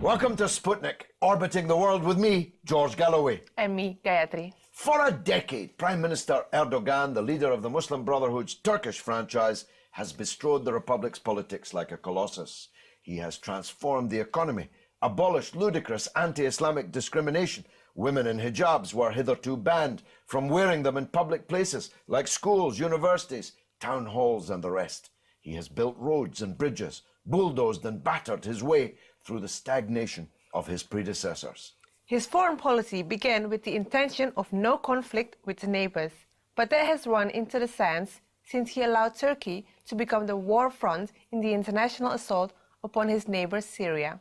Welcome to Sputnik, orbiting the world with me, George Galloway. And me, Gayatri. For a decade, Prime Minister Erdogan, the leader of the Muslim Brotherhood's Turkish franchise, has bestrode the Republic's politics like a colossus. He has transformed the economy, abolished ludicrous anti-Islamic discrimination. Women in hijabs were hitherto banned from wearing them in public places like schools, universities, town halls and the rest. He has built roads and bridges, bulldozed and battered his way through the stagnation of his predecessors. His foreign policy began with the intention of no conflict with the neighbors, but that has run into the sands since he allowed Turkey to become the war front in the international assault upon his neighbor Syria.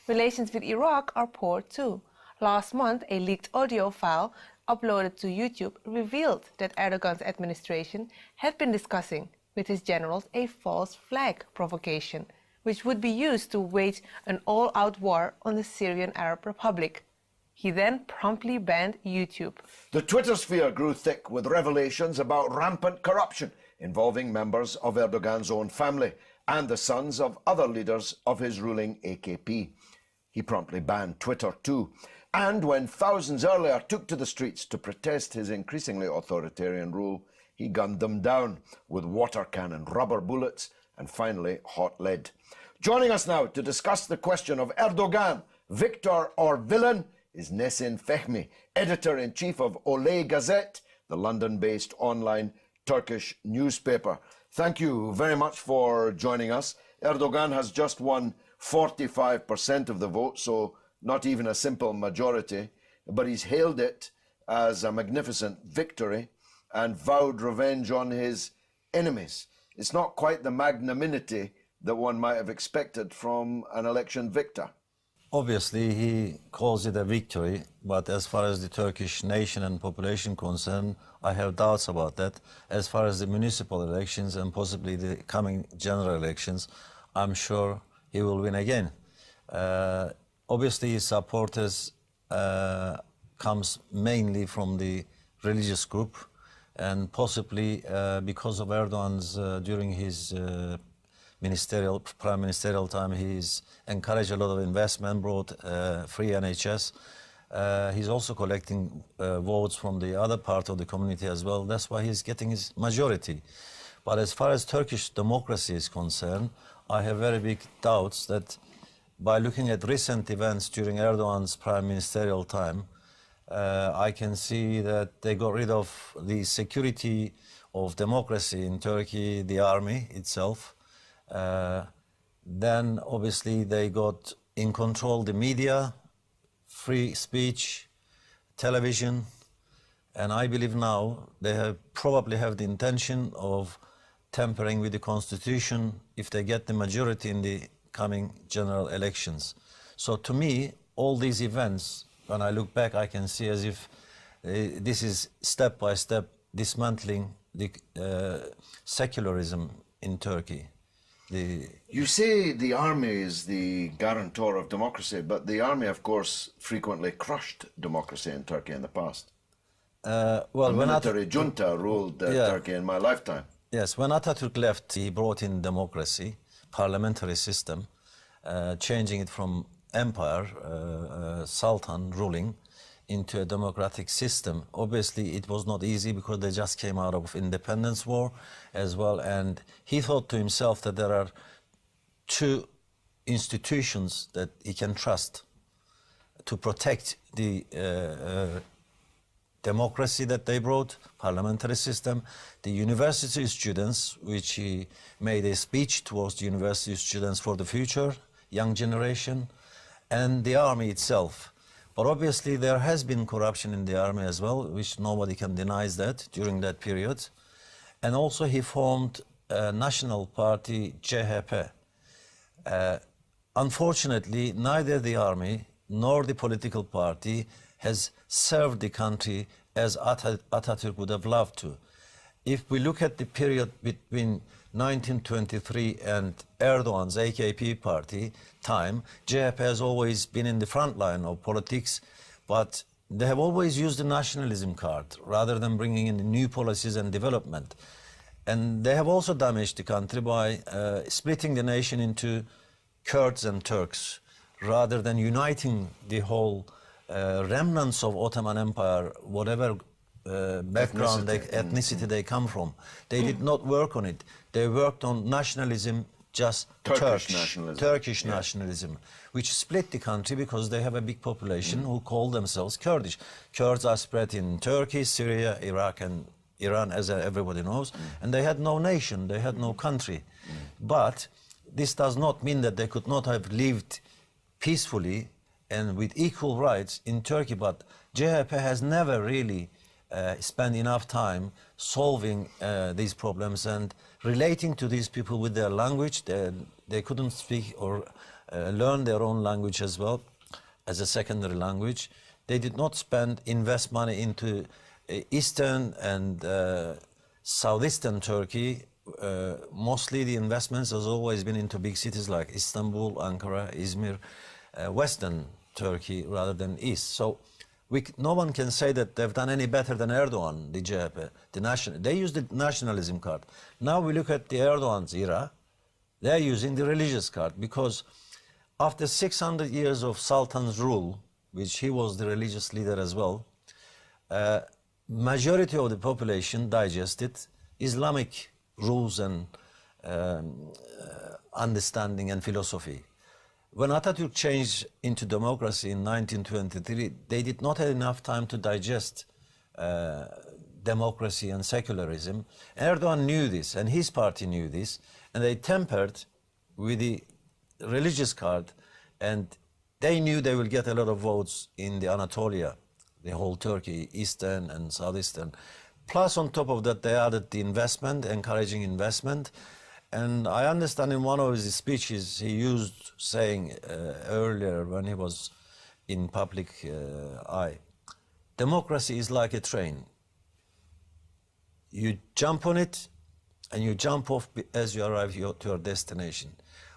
Relations with Iraq are poor too. Last month, a leaked audio file uploaded to YouTube revealed that Erdogan's administration had been discussing with his generals a false flag provocation, which would be used to wage an all-out war on the Syrian Arab Republic. He then promptly banned YouTube. The Twitter sphere grew thick with revelations about rampant corruption involving members of Erdogan's own family and the sons of other leaders of his ruling AKP. He promptly banned Twitter too. And when thousands earlier took to the streets to protest his increasingly authoritarian rule, he gunned them down with water cannon, rubber bullets, and finally hot lead. Joining us now to discuss the question of Erdogan, victor or villain, is Nesin Fehmi, editor-in-chief of Olay Gazetesi, the London-based online Turkish newspaper. Thank you very much for joining us. Erdogan has just won 45% of the vote, so not even a simple majority, but he's hailed it as a magnificent victory and vowed revenge on his enemies. It's not quite the magnanimity that one might have expected from an election victor. Obviously, he calls it a victory, but as far as the Turkish nation and population concerned, I have doubts about that. As far as the municipal elections and possibly the coming general elections, I'm sure he will win again. Obviously, his supporters comes mainly from the religious group, and possibly because of Erdogan's, during his prime ministerial time, he's encouraged a lot of investment, brought free NHS. He's also collecting votes from the other part of the community as well. That's why he's getting his majority. But as far as Turkish democracy is concerned, I have very big doubts that by looking at recent events during Erdogan's prime ministerial time, I can see that they got rid of the security of democracy in Turkey, the army itself. Then obviously they got in control the media, free speech, television, and I believe now they probably have the intention of tampering with the constitution if they get the majority in the coming general elections. So to me, all these events, when I look back, I can see as if this is step by step dismantling the secularism in Turkey. You say the army is the guarantor of democracy, but the army, of course, frequently crushed democracy in Turkey in the past. Well, the military junta ruled Turkey in my lifetime. Yes, when Atatürk left, he brought in democracy, parliamentary system, changing it from empire, sultan ruling, into a democratic system. Obviously, it was not easy because they just came out of independence war as well. And he thought to himself that there are two institutions that he can trust to protect the democracy that they brought, parliamentary system, the university students, which he made a speech towards the university students for the future, young generation, and the army itself. But obviously there has been corruption in the army as well, which nobody can deny that during that period. And also he formed a national party, CHP. unfortunately, neither the army nor the political party has served the country as Atatürk would have loved to. If we look at the period between 1923 and Erdogan's AKP party time, CHP has always been in the front line of politics, but they have always used the nationalism card rather than bringing in new policies and development. And they have also damaged the country by splitting the nation into Kurds and Turks, rather than uniting the whole remnants of Ottoman Empire, whatever background, ethnicity they come from. They did not work on it. They worked on nationalism, just Turkish nationalism, which split the country because they have a big population who call themselves Kurdish. Kurds are spread in Turkey, Syria, Iraq, and Iran, as everybody knows, and they had no nation, they had no country. But this does not mean that they could not have lived peacefully and with equal rights in Turkey, but CHP has never really spent enough time solving these problems and relating to these people with their language. They couldn't speak or learn their own language as well as a secondary language. They did not invest money into Eastern and Southeastern Turkey. Mostly the investments has always been into big cities like Istanbul, Ankara, Izmir, Western Turkey rather than East. So no one can say that they've done any better than Erdogan, the CHP. They used the nationalism card. Now we look at the Erdogan's era, they're using the religious card, because after 600 years of Sultan's rule, which he was the religious leader as well, majority of the population digested Islamic rules and understanding and philosophy. When Atatürk changed into democracy in 1923, they did not have enough time to digest democracy and secularism. Erdogan knew this, and his party knew this, and they tempered with the religious card, and they knew they will get a lot of votes in the Anatolia, the whole Turkey, Eastern and Southeastern. Plus, on top of that, they added the investment, encouraging investment. And I understand in one of his speeches, he used saying earlier when he was in public eye, democracy is like a train. You jump on it and you jump off as you arrive to your destination.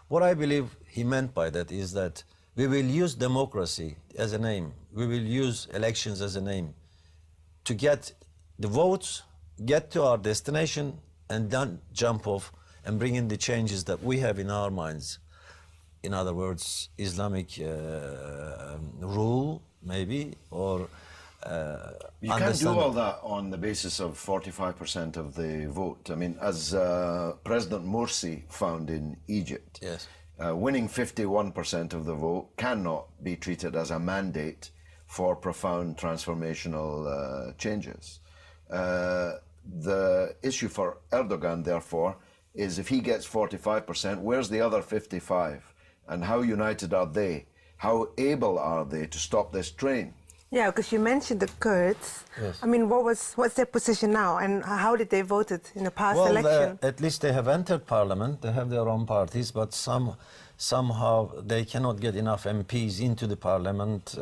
What I believe he meant by that is that we will use democracy as a name. We will use elections as a name to get the votes, get to our destination, and then jump off and bring in the changes that we have in our minds. In other words, Islamic rule, maybe, or you can't do all that on the basis of 45% of the vote. I mean, as President Morsi found in Egypt, yes. Winning 51% of the vote cannot be treated as a mandate for profound transformational changes. The issue for Erdogan, therefore, is if he gets 45%, where's the other 55? And how united are they? How able are they to stop this train? Yeah, because you mentioned the Kurds. Yes. I mean, what's their position now, and how did they vote it in the past election? At least they have entered parliament. They have their own parties, but somehow they cannot get enough MPs into the parliament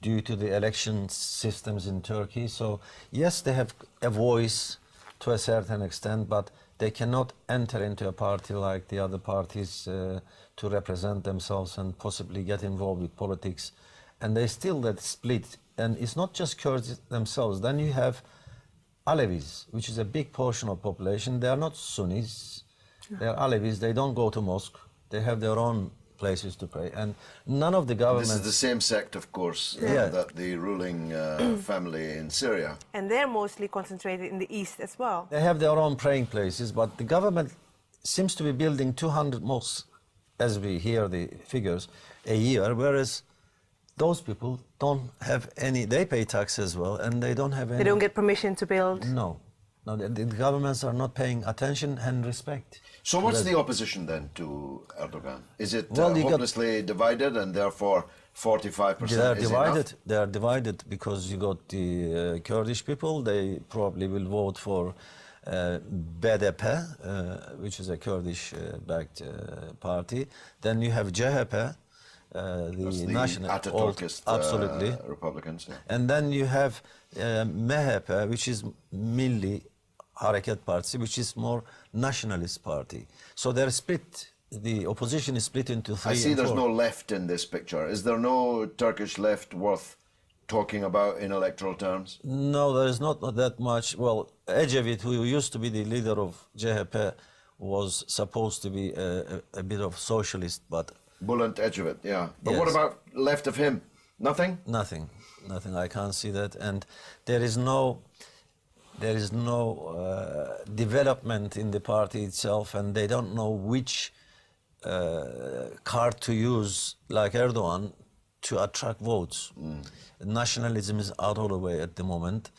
due to the election systems in Turkey. So yes, they have a voice to a certain extent, but they cannot enter into a party like the other parties to represent themselves and possibly get involved with politics. And they still that split. And it's not just Kurds themselves. Then you have Alevis, which is a big portion of population. They are not Sunnis. They are Alevis. They don't go to mosque. They have their own places to pray. And none of the governments... This is the same sect, of course, that the ruling family in Syria. And they're mostly concentrated in the east as well. They have their own praying places, but the government seems to be building 200 mosques, as we hear the figures, a year, whereas those people don't have any, they pay tax as well, and they don't have any... They don't get permission to build? No. No, the governments are not paying attention and respect. So what's the opposition then to Erdogan? Is it hopelessly divided and therefore 45% they are is divided. enough? They are divided because you got the Kurdish people, they probably will vote for BDP, which is a Kurdish-backed party. Then you have CHP, the national Ataturkist absolutely Republicans. Yeah. And then you have MHP, which is Milli Hareket Partisi, which is more nationalist party. So they're split. The opposition is split into three. I see and there's four. no left in this picture. Is there no Turkish left worth talking about in electoral terms? No, there is not that much. Well, Ecevit, who used to be the leader of CHP, was supposed to be a bit of socialist, but Bülent Ecevit, yeah. But Yes. what about left of him? Nothing? nothing. I can't see that, and there is no development in the party itself, and they don't know which card to use, like Erdogan, to attract votes. Nationalism is out of the way at the moment.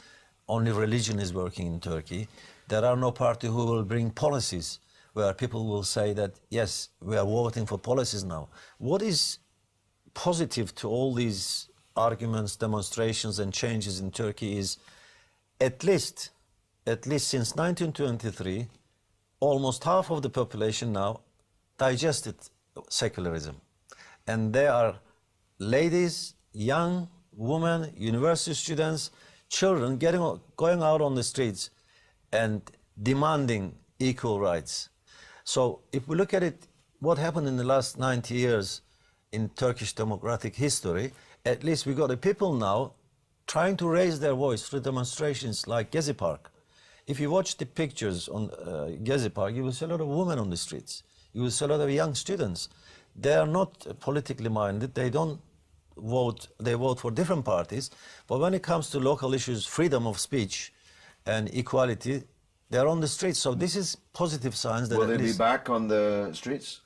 Only religion is working in Turkey. There are no party who will bring policies where people will say that, yes, we are voting for policies now. What is positive to all these arguments, demonstrations, and changes in Turkey is at least since 1923, almost half of the population now digested secularism. And they are ladies, young women, university students, children going out on the streets and demanding equal rights. So if we look at it, what happened in the last 90 years in Turkish democratic history, at least we got the people now trying to raise their voice through demonstrations like Gezi Park. If you watch the pictures on Gezi Park, you will see a lot of women on the streets. You will see a lot of young students. They are not politically minded. They don't vote. They vote for different parties. But when it comes to local issues, freedom of speech and equality, they're on the streets. So this is positive signs that Will they be back on the streets?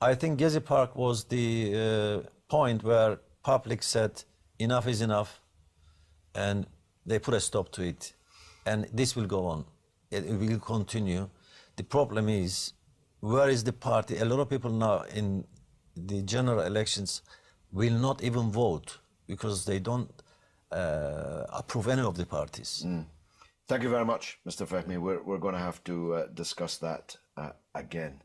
I think Gezi Park was the point where public said enough is enough, and they put a stop to it. And this will go on. It will continue. The problem is, where is the party? A lot of people now in the general elections will not even vote because they don't approve any of the parties. Thank you very much, Mr. Fehmi. We're going to have to discuss that again.